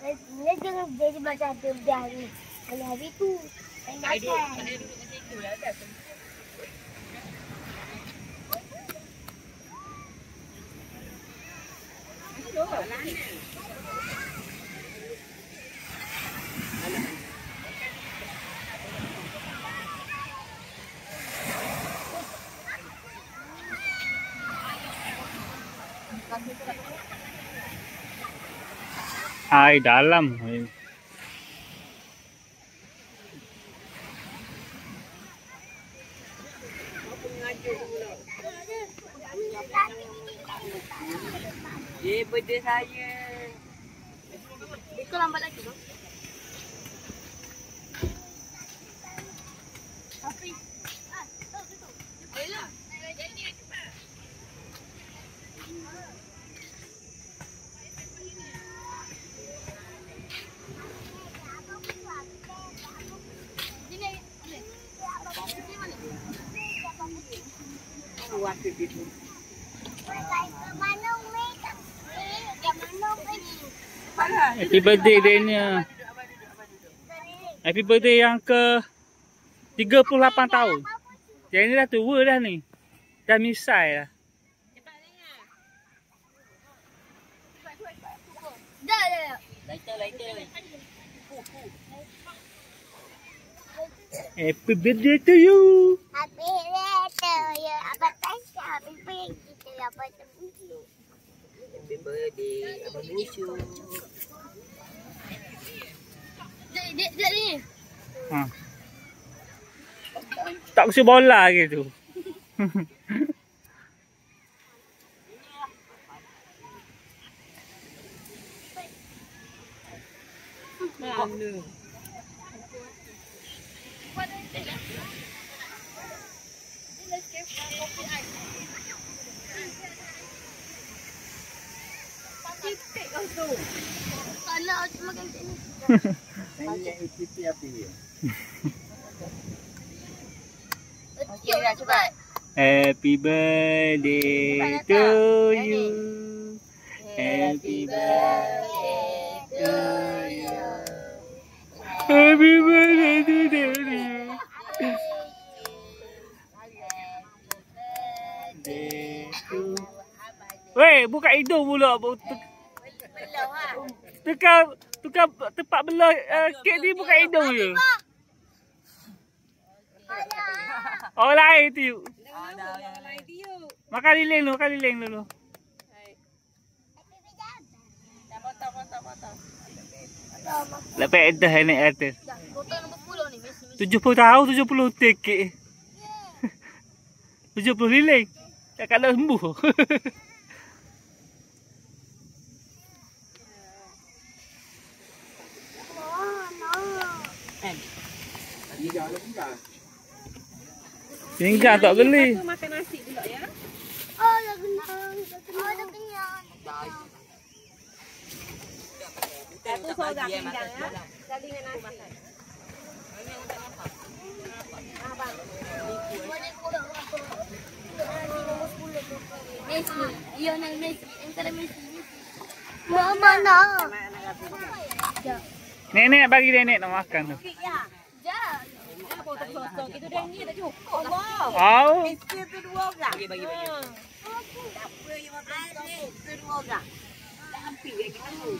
Dia jangan jadi macam dia ni. Kalau hari tu, saya makan. Saya duduk macam itu lah. Dah. Air dalam. Benda saya. Kau lambat lagi tu. Tapi. Ayolah. Jadi cepat. Waktu itu. Happy birthday dia ni. Happy birthday yang ke 38 tahun. Yang ni dah tua dah ni. Dah misai dah. Dah. Lighter. Happy birthday to you. Happy birthday you. Abang Tasha. Happy birthday to you. Abang Tasha. Happy birthday Abang Musu. Dek ni. Ha. Tak usia bola gitu. Mana? Titik kau tu. Tak nak cuma makan kat ni. Tanya titik apa dia? Okey dah cepat. Happy birthday to you. Happy birthday to you. Happy birthday to you. Weh, buka hidung pula. Tukar tempat belah kek ni buka hidung je. Oh lain tu. Makan lilin dulu. Lepas dah naik atas. Botol nombor 10 ni. 70 tahun, 70 tikik. 70 lilin. Cakap nak sembuh. Tinggal tak beli. Makan nasi pula ya. Oh, dah kenyang. Dah kenyang. Satu seorang pinggang ya. Kali dengan nasi. Abang. Messi. Lionel Messi. Antara Messi. Mana? Nenek bagi nenek nak makan tu. Jap. Potong-potong itu dah ni dah cukup lah. Oh. Itu tu 2 orang. Bagi. Tak apa yang makan tu 2 orang. Tak hampir lagi tu.